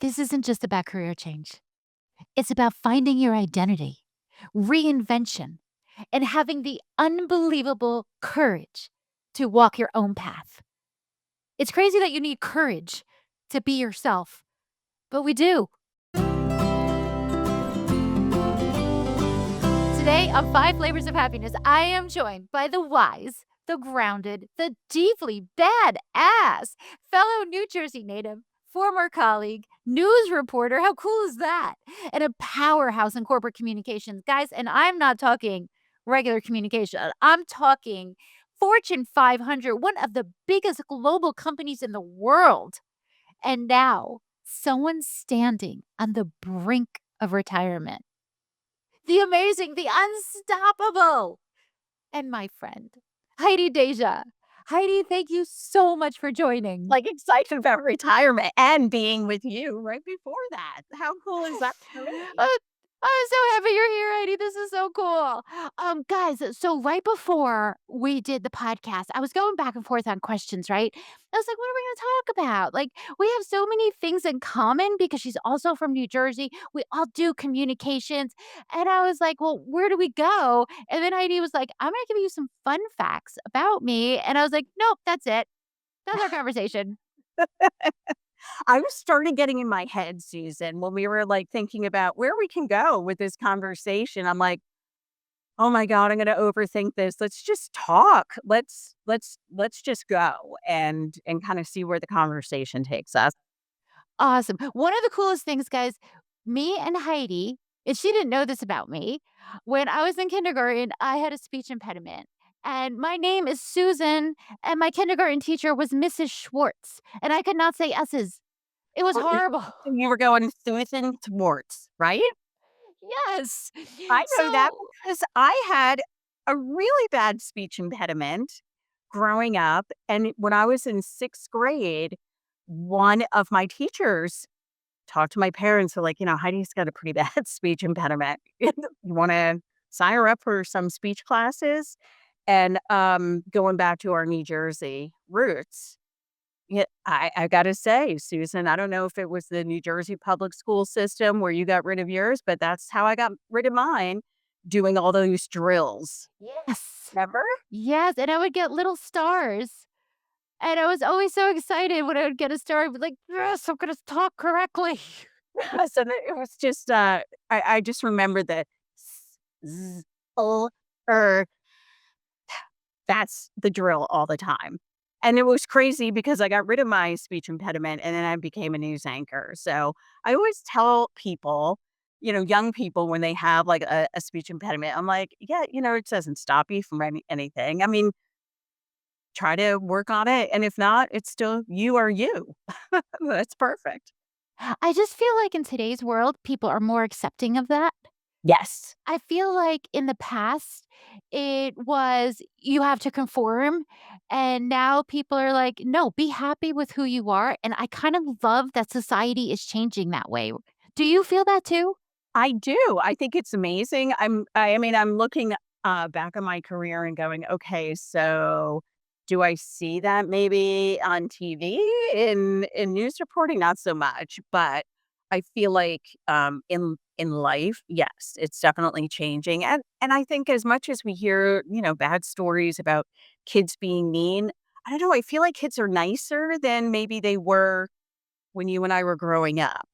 This isn't just about career change. It's about finding your identity, reinvention, and having the unbelievable courage to walk your own path. It's crazy that you need courage to be yourself, but we do. Today on Five Flavors of Happiness, I am joined by the wise, the grounded, the deeply badass fellow New Jersey native, former colleague, news reporter. How cool is that? And a powerhouse in corporate communications. Guys, and I'm not talking regular communication, I'm talking Fortune 500, one of the biggest global companies in the world. And now, someone standing on the brink of retirement. The amazing, the unstoppable, and my friend, Heidi Deja. Heidi, thank you so much for joining. Like, excited about retirement and being with you right before that. How cool is that for me? Uh, I'm so happy you're here, Heidi. This is so cool. Guys, so right before we did the podcast, I was going back and forth on questions, right? I was like, what are we going to talk about? Like, we have so many things in common because she's also from New Jersey. We all do communications. And I was like, well, where do we go? And then Heidi was like, I'm going to give you some fun facts about me. And I was like, nope, that's it. That's our conversation. I was starting getting in my head, Susan, when we were, like, thinking about where we can go with this conversation. I'm like, "Oh my god, I'm gonna overthink this. Let's just talk. Let's just go and kinda see where the conversation takes us." Awesome. One of the coolest things, guys, me and Heidi, and she didn't know this about me. When I was in kindergarten, I had a speech impediment. And my name is Susan, and my kindergarten teacher was Mrs. Schwartz, and I could not say S's. It was Or y horrible. You were going Susan Swartz, right? Yes. I know that So because I had a really bad speech impediment growing up, and when I was in 6th grade, one of my teachers talked to my parents, were like, "Heidi's got a pretty bad speech impediment. You wanna sign her up for some speech classes?" And, going back to our New Jersey roots, yeah, I gotta say, Susan, I don't know if it was the New Jersey public school system where you got rid of yours, but that's how I got rid of mine, doing all those drills. yes. Remember? Yes, and I would get little stars. And I was always so excited when I would get a star. I'd be like, "Yes, I'm gonna talk correctly." So it was just, I just remember the s z o er that's the drill all the time. And it was crazy because I got rid of my speech impediment and then I became a news anchor. So I always tell people, young people when they have like a speech impediment, I'm like, yeah, it doesn't stop you from anything. I mean, try to work on it. And if not, it's still you are you. That's perfect. I just feel like in today's world, people are more accepting of that. Yes. I feel like in the past, it was you have to conform, and now people are like, "No, be happy with who you are," and I kind of love that society is changing that way. Do you feel that too? I do. I think it's amazing. I mean, I'm looking back on my career and going, okay, so do I see that maybe on TV in news reporting? Not so much, but I feel like in life, yes, it's definitely changing. And I think as much as we hear, bad stories about kids being mean, I don't know, I feel like kids are nicer than maybe they were when you and I were growing up.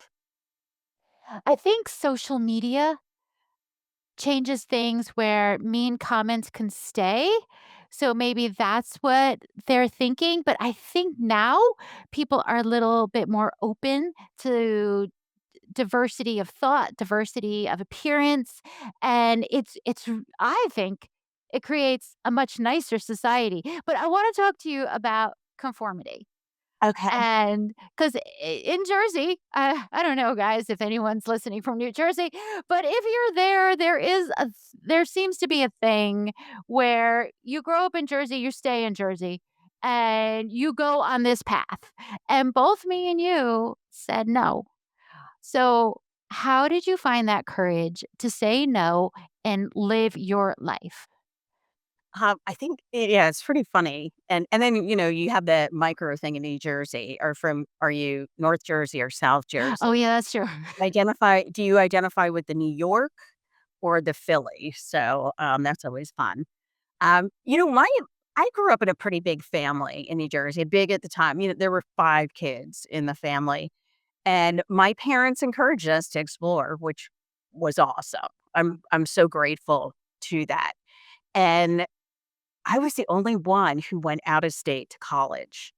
I think social media changes things where mean comments can stay. So maybe that's what they're thinking. But I think now people are a little bit more open to diversity of thought, diversity of appearance, and I think it creates a much nicer society. But I want to talk to you about conformity. Okay. And because in Jersey, I don't know, guys, if anyone's listening from New Jersey, but if you're there, there seems to be a thing where you grow up in Jersey, you stay in Jersey, and you go on this path. And both me and you said no. So, how did you find that courage to say no and live your life? I think yeah, it's pretty funny, and then, you have the micro thing in New Jersey, are you North Jersey or South Jersey? Oh, yeah, that's true. Do you identify with the New York or the Philly? So, that's always fun. My I grew up in a pretty big family in New Jersey, big at the time, there were 5 kids in the family, and my parents encouraged us to explore, which was awesome. I'm so grateful to that, and I was the only one who went out of state to college.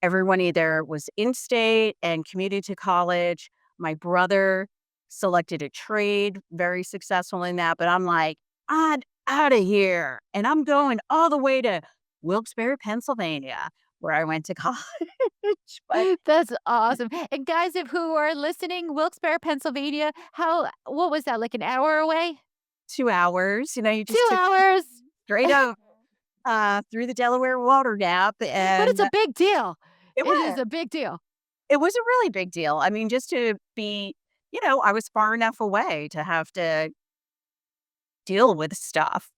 Everyone either was in state and commuted to college. My brother selected a trade, very successful in that, but I'm like, "I'm out of here." And I'm going all the way to Wilkes-Barre, Pennsylvania, where I went to college. But That's awesome. And guys, if who are listening, Wilkes-Barre, Pennsylvania, what was that, like an hour away? 2 hours, you just 2 took hours? straight up through the Delaware Water Gap, But it's and a big deal. it It is was. a big deal. It was a really big deal. I mean, just to be I was far enough away to have to deal with stuff.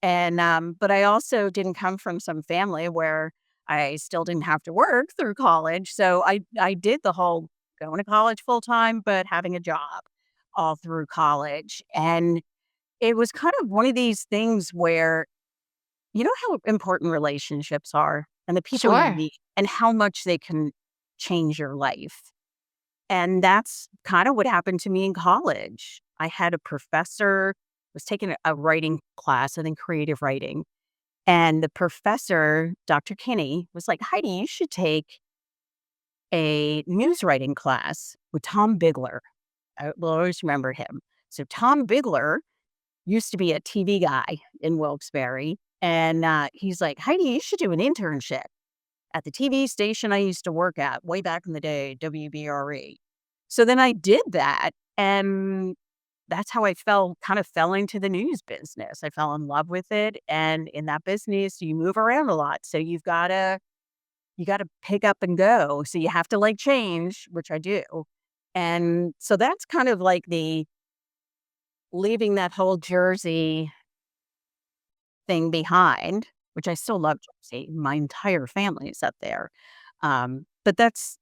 And, but I also didn't come from some family where I still didn't have to work through college. So I did the whole going to college full time, but having a job all through college. And it was kind of one of these things where, how important relationships are and the people you Sure. meet and how much they can change your life. And that's kind of what happened to me in college. I had a professor, was taking a writing class, I think creative writing. And the professor, Dr. Kinney, was like, Heidi, you should take a news writing class with Tom Bigler. I will always remember him. So Tom Bigler used to be a TV guy in Wilkes-Barre. And he's like, Heidi, you should do an internship at the TV station I used to work at way back in the day, WBRE. So then I did that, and that's how I kind of fell into the news business. I fell in love with it, and in that business, you move around a lot, so you gotta pick up and go. So you have to like change, which I do. And so that's kind of like the leaving that whole Jersey thing behind, which I still love Jersey. My entire family is up there. But that's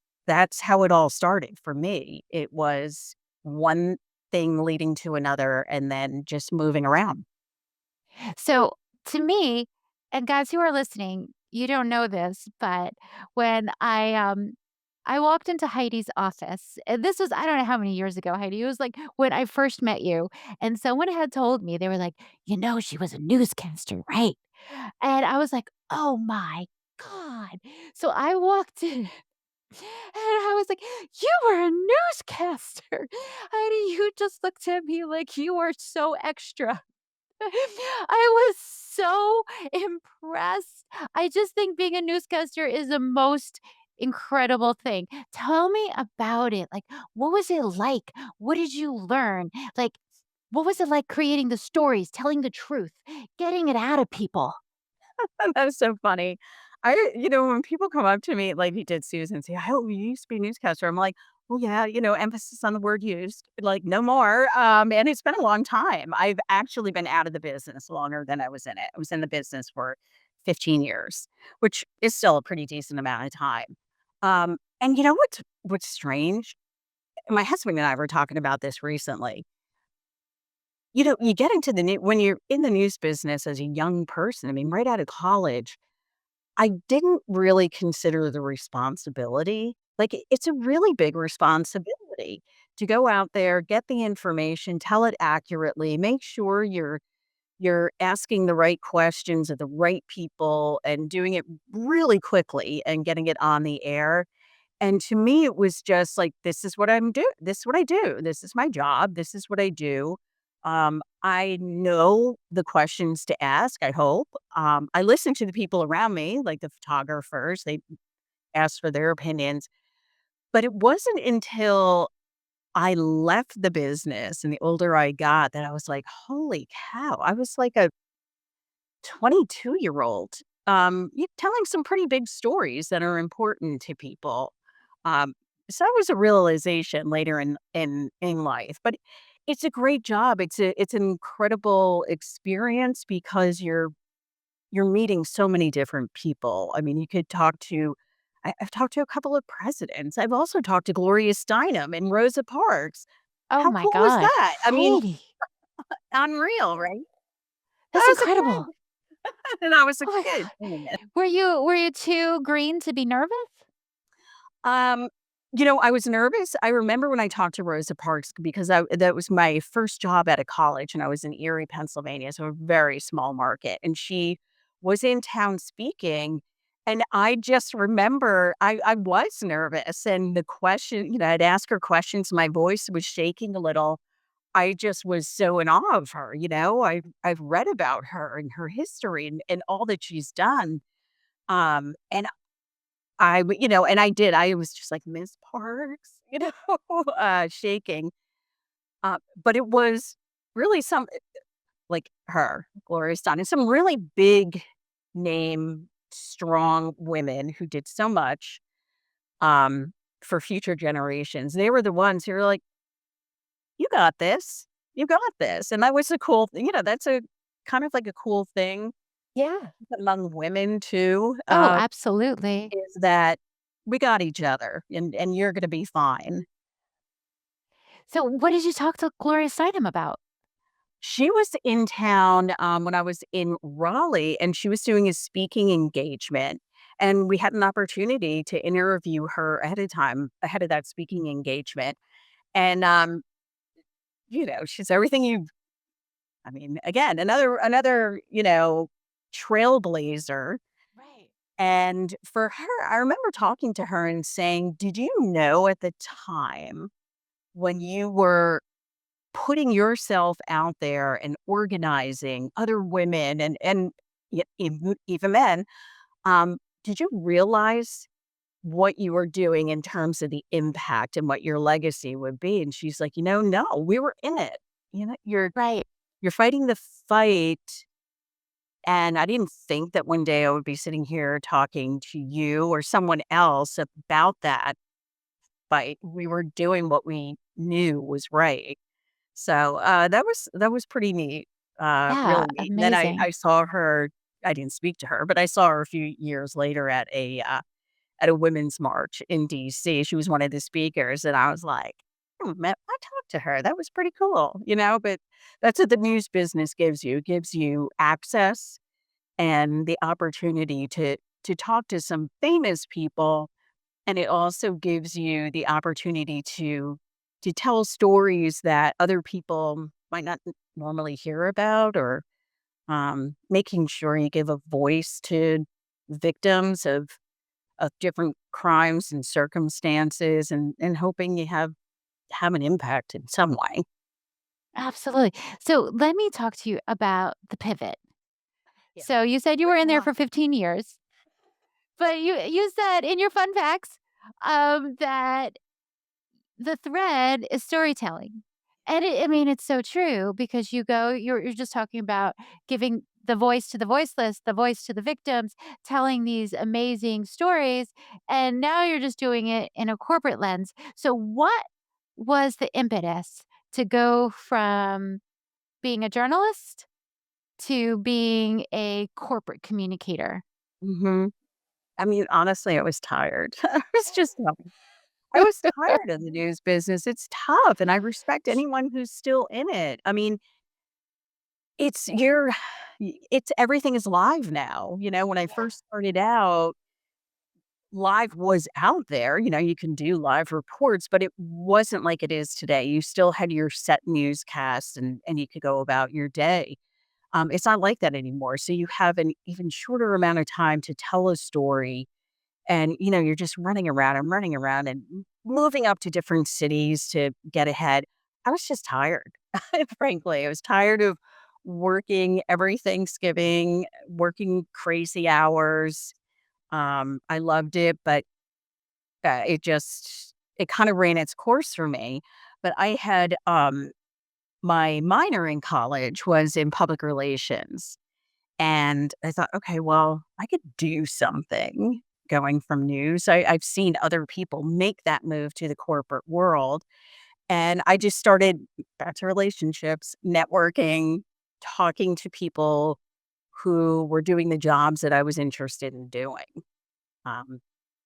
how it all started for me. It was one thing leading to another and then just moving around. So to me, and guys who are listening, you don't know this, but when I walked into Heidi's office, and this was I don't know how many years ago, Heidi. It was like when I first met you, and someone had told me, they were like, she was a newscaster, right? And I was like, "Oh my god." So I walked in and I was like, "You were a newscaster." Heidi, you just looked at me like you were so extra. I was so impressed. I just think being a newscaster is the most incredible thing. Tell me about it. Like, what was it like? What did you learn? Like, what was it like creating the stories, telling the truth, getting it out of people? That's so funny. When people come up to me like he did Susan, say, "Oh, you used to be a newscaster." I'm like, "Well, yeah, emphasis on the word used, like no more." And it's been a long time. I've actually been out of the business longer than I was in it. I was in the business for 15 years, which is still a pretty decent amount of time. And what's strange? My husband and I were talking about this recently. You get into when you're in the news business as a young person, I mean, right out of college, I didn't really consider the responsibility. Like, it's a really big responsibility to go out there, get the information, tell it accurately, make sure you're asking the right questions of the right people and doing it really quickly and getting it on the air. And to me, it was just like, this is what I'm doing. This is what I do. This is my job. This is what I do. I know the questions to ask, I hope. I listen to the people around me, like the photographers, they ask for their opinions. But it wasn't until I left the business and the older I got that I was like, holy cow. I was like a 22-year-old, telling some pretty big stories that are important to people. Um, so that was a realization later in life, but it's a great job. It's an incredible experience because you're meeting so many different people. I mean, you could talk to I've talked to a couple of presidents. I've also talked to Gloria Steinem and Rosa Parks. Oh How my cool was god, that? I mean, Heidi, unreal, right? that's I was a incredible. kid, and I was a Oh my kid god. doing it. Were you too green to be nervous? Um, I was nervous. I remember when I talked to Rosa Parks because that was my first job out of college, and I was in Erie, Pennsylvania, so a very small market, and she was in town speaking, and I just remember I was nervous, and the question, I'd ask her questions, my voice was shaking a little. I just was so in awe of her, I've read about her and her history and all that she's done. And and I did. I was just like, "Miss Parks," shaking. But it was really like her, Gloria Steinem, some really big name, strong women who did so much, um, for future generations. They were the ones who were like, "You got this. You got this." And that was a cool that's a kind of like a cool thing Yeah. among women too, Oh, absolutely. is that we got each other and you're gonna be fine. So, what did you talk to Gloria Steinem about? She was in town, when I was in Raleigh, and she was doing a speaking engagement, and we had an opportunity to interview her ahead of time, ahead of that speaking engagement, and, she's everything you I mean, again, another, trailblazer, Right. and for her, I remember talking to her and saying, "Did you know at the time when you were putting yourself out there and organizing other women and even men, did you realize what you were doing in terms of the impact and what your legacy would be?" And she's like, no, we were in it. Right. You're fighting the fight. And I didn't think that one day I would be sitting here talking to you or someone else about that fight. We were doing what we knew was right. So, that was pretty neat, Yeah, really neat. And then I amazing. I saw her. I didn't speak to her, but I saw her a few years later at a women's march in DC. She was one of the speakers, and I was like, man, I talked to her. That was pretty cool, But that's what the news business gives you. It gives you access and the opportunity to talk to some famous people, and it also gives you the opportunity to tell stories that other people might not normally hear about, or making sure you give a voice to victims of different crimes and circumstances, and hoping you have an impact in some way. Absolutely. So, let me talk to you about the pivot. Yeah. So, you said you Which were in there one? for 15 years, but you said in your fun facts, that the thread is storytelling. And I mean, it's so true because you're just talking about giving the voice to the voiceless, the voice to the victims, telling these amazing stories, and now you're just doing it in a corporate lens. So what was the impetus to go from being a journalist to being a corporate communicator? Mhm. I mean, honestly, I was tired. I was just I was tired of the news business. It's tough, and I respect anyone who's still in it. I mean, it's you're it's everything is live now. When I Yeah. first started out, live was out there. You can do live reports, but it wasn't like it is today. You still had your set newscasts, and you could go about your day. It's not like that anymore. So you have an even shorter amount of time to tell a story, and you're just running around and moving up to different cities to get ahead. I was just tired. Frankly, I was tired of working every Thanksgiving, working crazy hours. I loved it, but it kind of ran its course for me. But I had my minor in college was in public relations, and I thought, okay, well, I could do something going from news. I've seen other people make that move to the corporate world. And I just started back to relationships, networking, talking to people who were doing the jobs that I was interested in doing, um,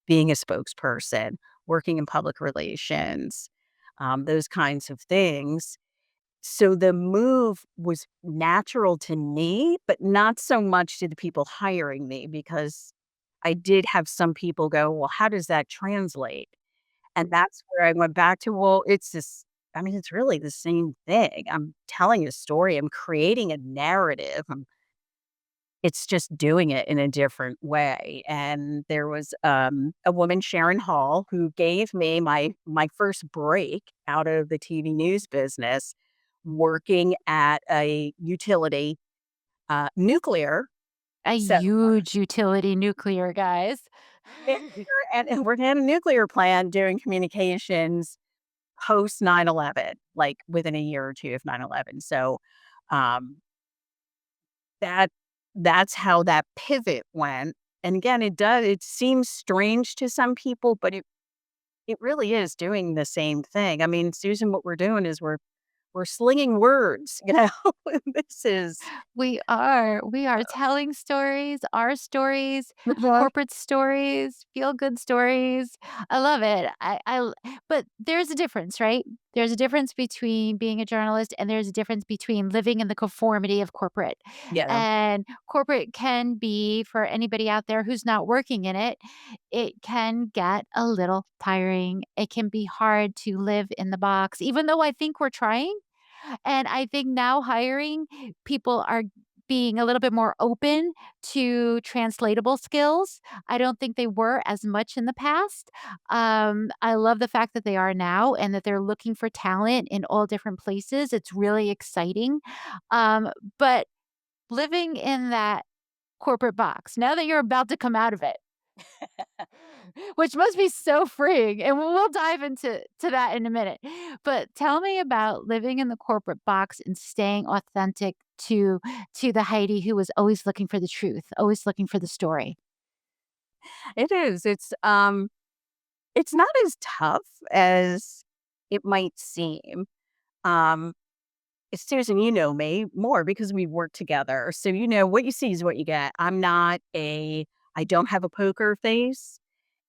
being a spokesperson, working in public relations, those kinds of things. So the move was natural to me, but not so much to the people hiring me because I did have some people go, "Well, how does that translate?" And that's where I went back to, well, it's this I mean, it's really the same thing. I'm telling a story, I'm creating a narrative, it's just doing it in a different way. And there was a woman, Sharon Hall, who gave me my first break out of the TV news business, working at a utility, nuclear. A So huge utility nuclear, guys. and working at a nuclear plant doing communications post 9/11, like within a year or two of 9/11. So um, that that's how that pivot went. And again, it seems strange to some people, but it really is doing the same thing. I mean, Susan, what we're doing is we're slinging words, you know? This is We are telling stories, our stories, Mhm. corporate stories, feel good stories. I love it. But there's a difference, right? There's a difference between being a journalist and there's a difference between living in the conformity of corporate. Yeah. And corporate can be, for anybody out there who's not working in it, it can get a little tiring. It can be hard to live in the box, even though I think we're trying. And I think now hiring people are being a little bit more open to translatable skills. I don't think they were as much in the past. I love the fact that they are now and that they're looking for talent in all different places. It's really exciting. But living in that corporate box, now that you're about to come out of it, which must be so freeing, and we'll dive into that in a minute. But tell me about living in the corporate box and staying authentic to the Heidi who was always looking for the truth, always looking for the story. It is. It's not as tough as it might seem. Um, Susan, you know me more because we work together. So you know what you see is what you get. I don't have a poker face.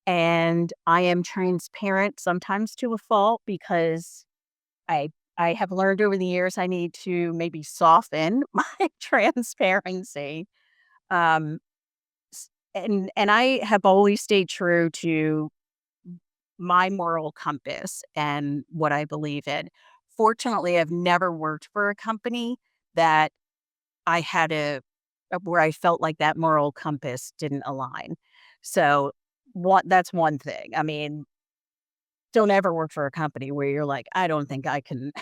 And I am transparent sometimes to a fault because I I have learned over the years I need to maybe soften my transparency. Um, and I have always stayed true to my moral compass and what I believe in. Fortunately, I've never worked for a company that I had where I felt like that moral compass didn't align. So what that's one thing. I mean, don't ever work for a company where you're like, "I don't think I can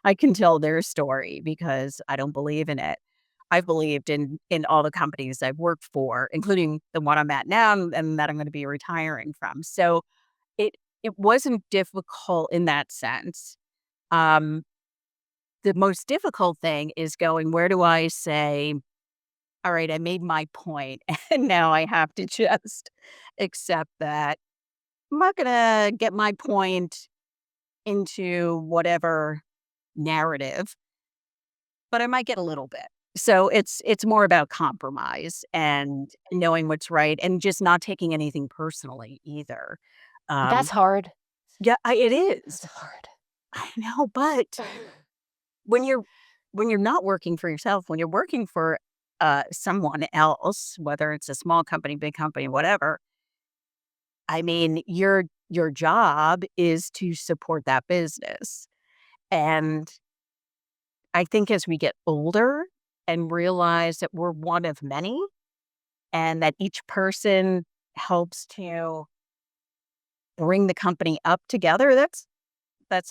I can tell their story because I don't believe in it." I've believed in all the companies I've worked for, including the one I'm at now and that I'm gonna be retiring from. So, it it wasn't difficult in that sense. Um, the most difficult thing is going, where do I say, "All right, I made my point, and now I have to just accept that I'm not gonna get my point into whatever narrative, but I might get a little bit. So it's more about compromise and knowing what's right and just not taking anything personally either. That's Um, hard. yeah, it is. That's hard. I know, but when you're when you're not working for yourself, when you're working for someone else, whether it's a small company, big company, whatever, I mean, your job is to support that business. And I think as we get older and realize that we're one of many and that each person helps to bring the company up together, that's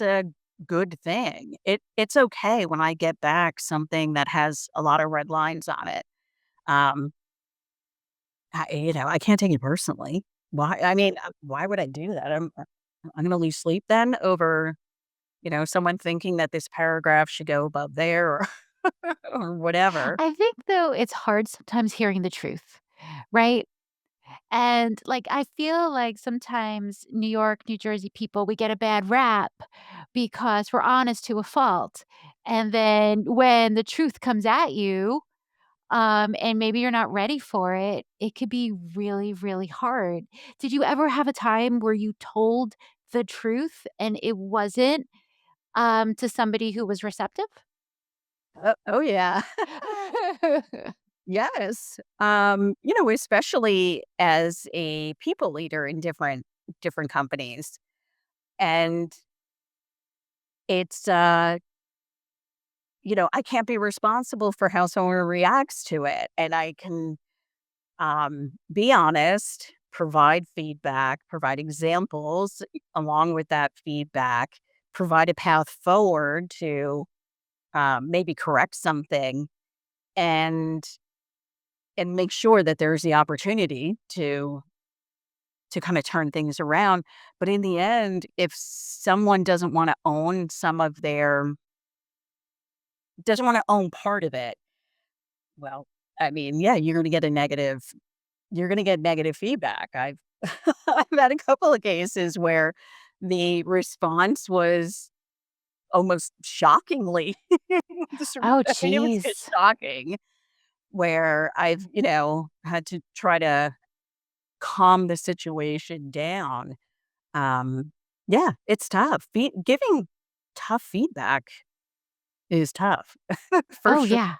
a good thing. It's okay when I get back something that has a lot of red lines on it. Um, I can't take it personally. Why? I mean, why would I do that? I'm going to lose sleep then over someone thinking that this paragraph should go above there or or whatever. I think though it's hard sometimes hearing the truth, right? And, like, I feel like sometimes New York, New Jersey people, we get a bad rap because we're honest to a fault. And then when the truth comes at you, and maybe you're not ready for it, it could be really, really hard. Did you ever have a time where you told the truth and it wasn't, to somebody who was receptive? Oh, yeah. Yes. Especially as a people leader in different companies. And it's I can't be responsible for how someone reacts to it. And I can be honest, provide feedback, provide examples along with that feedback, provide a path forward to maybe correct something and make sure that there's the opportunity to kind of turn things around. But in the end, if someone doesn't want to own part of it, well, I mean, yeah, you're going to get negative feedback. I've had a couple of cases where the response was almost shockingly Oh, I mean, it was just geez. shocking where I've, had to try to calm the situation down. Um, yeah, it's tough. Giving tough feedback is tough for Oh, sure. yeah,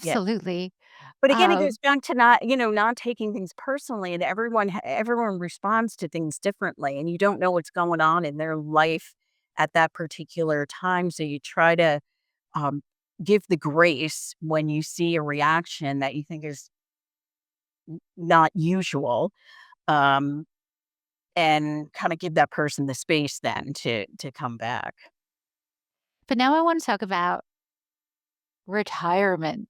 Yeah. absolutely. But again, it Um, goes back to not taking things personally, and everyone responds to things differently, and you don't know what's going on in their life at that particular time. So you try to um, give the grace when you see a reaction that you think is not usual, um, and kind of give that person the space then to come back. but now I wanna talk about retirement.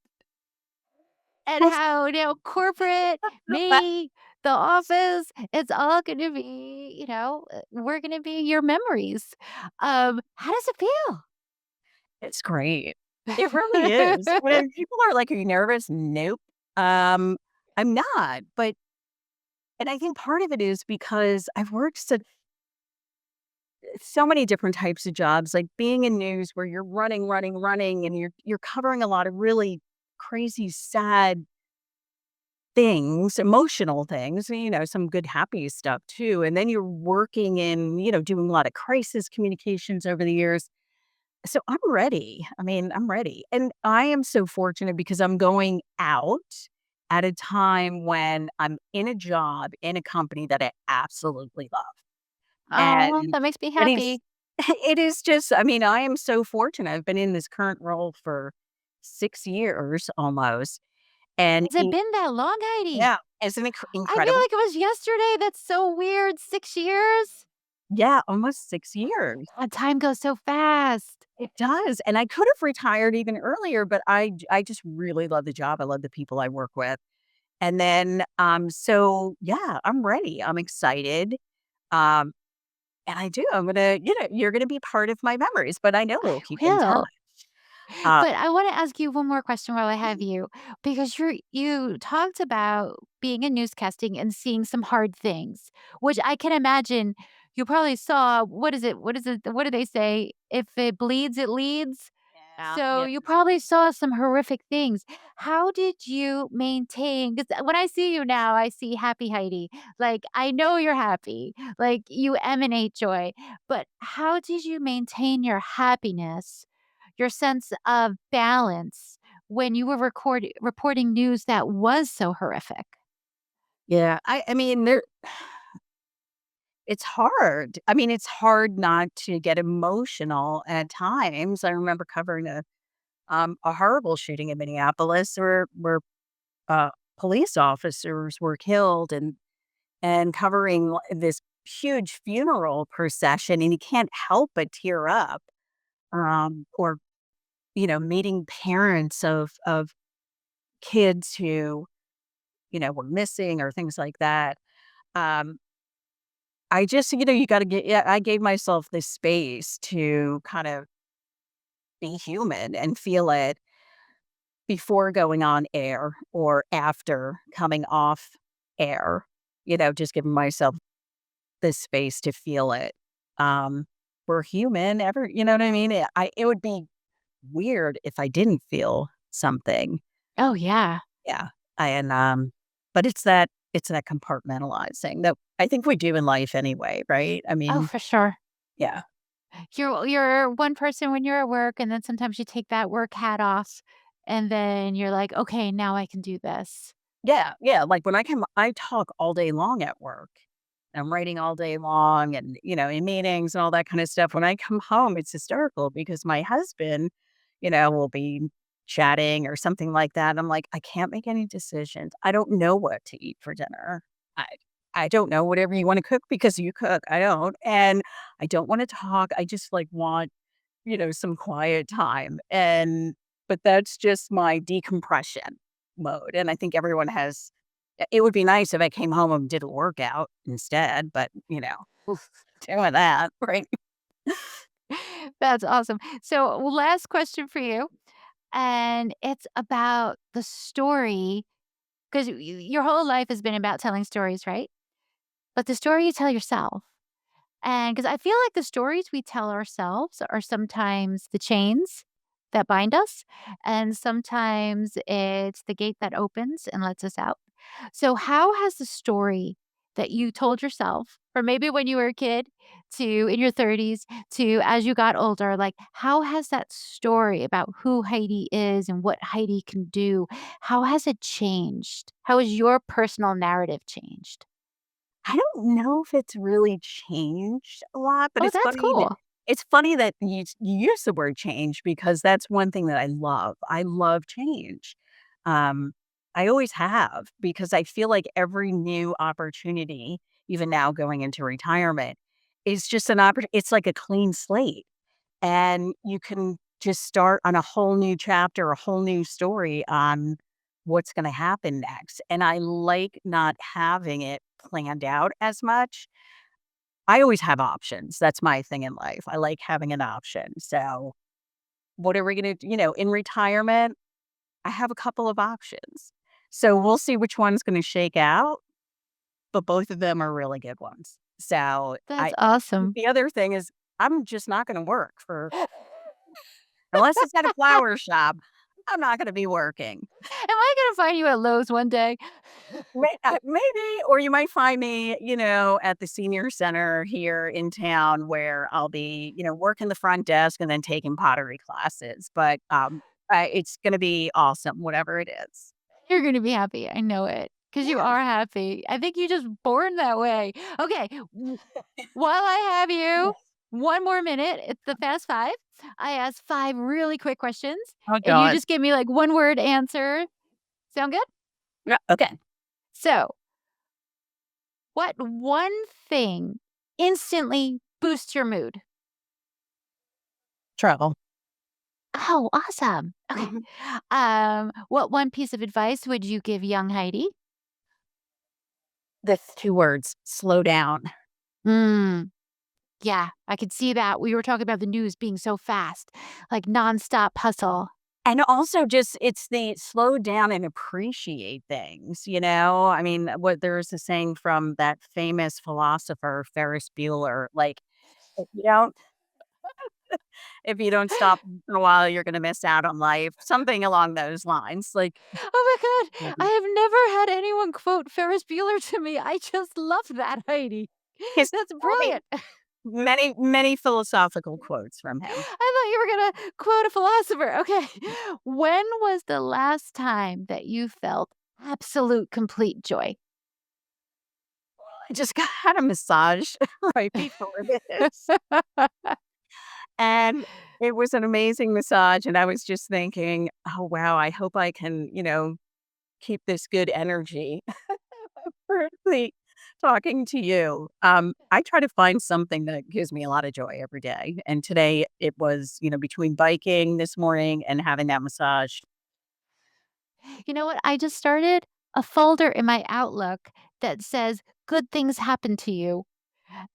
And how, corporate, me, the office, it's all gonna be, we're gonna be your memories. How does it feel? It's great. It really is. When people are like, "Are you nervous?" Nope. I'm not, but and I think part of it is because I've worked so many different types of jobs, like being in news where you're running, running, running, and you're covering a lot of really crazy, sad things, emotional things, some good happy stuff too. And then you're working in, doing a lot of crisis communications over the years. So I'm ready. I mean, I'm ready. And I am so fortunate because I'm going out at a time when I'm in a job in a company that I absolutely love. Oh, And that makes me it is happy. it is just I mean, I am so fortunate. I've been in this current role for 6 years almost. And Has it been that long, Heidi? yeah, isn't it I feel incredible? like it was yesterday. That's so weird. 6 years? Yeah, almost 6 years. Time goes so fast. It does, and I could have retired even earlier, but I just really love the job. I love the people I work with. And then, so yeah, I'm ready. I'm excited. Um, and I do. You're gonna be part of my memories, but I know I we'll keep in touch. will. Uh, But I wanna ask you one more question while I have you, because you talked about being in newscasting and seeing some hard things, which I can imagine you probably saw what do they say? "If it bleeds, it leads." yeah, So, yeah. you probably saw some horrific things. How did you maintain? Because when I see you now, I see happy Heidi. Like, I know you're happy, like, you emanate joy, but how did you maintain your happiness, your sense of balance when you were reporting news that was so horrific? Yeah, I mean, it's hard. I mean, it's hard not to get emotional at times. I remember covering a horrible shooting in Minneapolis where uh, police officers were killed and covering this huge funeral procession, and you can't help but tear up. Or meeting parents of kids who were missing or things like that. Um, I just you got to get yeah. I gave myself this space to kind of be human and feel it before going on air or after coming off air. Just giving myself the space to feel it. Um, we're human, you know what I mean? It would be weird if I didn't feel something. Oh, yeah. Yeah. And, but it's that compartmentalizing that I think we do in life anyway, right? I Oh, mean, for sure. yeah. You're one person when you're at work, and then sometimes you take that work hat off, and then you're like, "Okay, now I can do this." Yeah, yeah, like, when I talk all day long at work. I'm writing all day long and, in meetings and all that kind of stuff. When I come home, it's hysterical because my husband, will be chatting or something like that. I'm like, "I can't make any decisions. I don't know what to eat for dinner. I I don't know whatever you wanna cook because you cook. I don't, and I don't wanna talk. I just, like, want, some quiet time." But that's just my decompression mode, and I think everyone has it would be nice if I came home and did a workout instead, but, doing that, right? That's awesome. So, last question for you, and it's about the story 'cause your whole life has been about telling stories, right? But the story you tell yourself. And because I feel like the stories we tell ourselves are sometimes the chains that bind us, and sometimes it's the gate that opens and lets us out. So, how has the story that you told yourself, or maybe when you were a kid, to in your 30s, to as you got older, like, how has that story about who Heidi is and what Heidi can do, how has it changed? How has your personal narrative changed? I don't know if it's really changed a lot, but Oh, that's cool. it's funny that you use the word change because that's one thing that I love. I love change. Um, I always have because I feel like every new opportunity, even now going into retirement, is just an it's like a clean slate. And you can just start on a whole new chapter, a whole new story on what's going to happen next. And I like not having it planned out as much. I always have options. That's my thing in life. I like having an option. So, what are we going to, in retirement, I have a couple of options. So, we'll see which one's going to shake out, but both of them are really good ones. So, That's awesome. the other thing is, I'm just not going to work for unless it's at a flower shop, I'm not gonna be working. Am I gonna find you at Lowe's one day? Maybe, or you might find me, at the senior center here in town where I'll be, working the front desk and then taking pottery classes, but, it's gonna be awesome, whatever it is. You're gonna be happy, I know it, because you Yes. are happy. I think you just born that way. Okay, while I have you, Yes. 1 more minute, it's the Fast 5. I ask 5 really quick questions, Oh and you god. just give me, like, one-word answer. Sound good? Yeah, okay. So, what one thing instantly boosts your mood? Travel. Oh, awesome. Okay. Mhm. What one piece of advice would you give young Heidi? That's 2 words, slow down. Mm. Yeah, I could see that. We were talking about the news being so fast, like nonstop hustle. And also just it's the slow down and appreciate things, I mean, what there's a saying from that famous philosopher, Ferris Bueller, like, if you don't if you don't stop for a while, you're gonna miss out on life, something along those lines, like, Oh my God. I Mhm. have never had anyone quote Ferris Bueller to me. I just love that, Heidi. his That's I mean, brilliant. many, many philosophical quotes from him. I thought you were going to quote a philosopher. Okay. When was the last time that you felt absolute complete joy? I just got a massage right before this, and it was an amazing massage, and I was just thinking, "Oh, wow, I hope I can, keep this good energy for talking to you." I try to find something that gives me a lot of joy every day. And today it was, between biking this morning and having that massage. You know what? I just started a folder in my Outlook that says good things happen to you.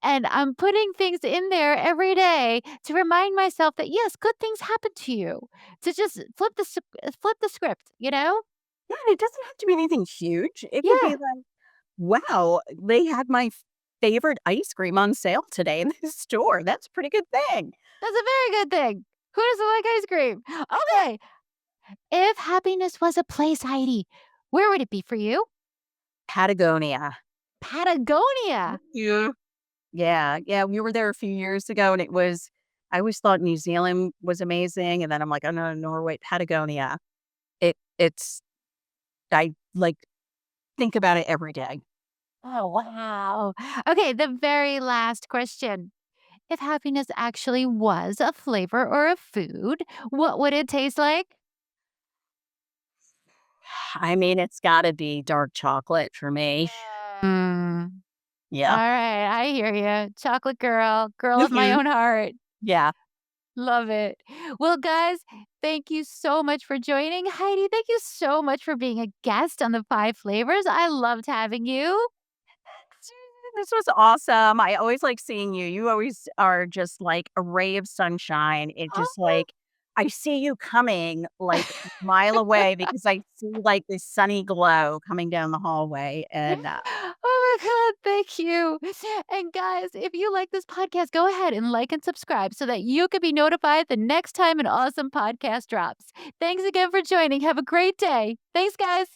And I'm putting things in there every day to remind myself that yes, good things happen to you. To just flip the script, you know? Yeah, and it doesn't have to be anything huge. It could be Yeah, like, wow, they had my favorite ice cream on sale today in the store. That's a pretty good thing. that's a very good thing. Who doesn't like ice cream? Okay, If happiness was a place, Heidi, where would it be for you? Patagonia. Patagonia. Yeah. Yeah, we were there a few years ago, and I always thought New Zealand was amazing, and then I'm like, "Oh, no, Norway, Patagonia." It's I, like, think about it every day. Oh, wow. Okay, the very last question. If happiness actually was a flavor or a food, what would it taste like? I mean, it's gotta be dark chocolate for me. Mm. All Yeah. right, I hear you. Chocolate girl, girl of my Mhm. own heart. Yeah. Love it. Well, guys, thank you so much for joining. Heidi, thank you so much for being a guest on the Five Flavors. I loved having you. This was awesome. I always like seeing you. You always are just like a ray of sunshine. It just like I see you coming like a mile away because I see like this sunny glow coming down the hallway. And Oh my God, thank you. And guys, if you like this podcast, go ahead and like and subscribe so that you can be notified the next time an awesome podcast drops. Thanks again for joining. Have a great day. Thanks, guys.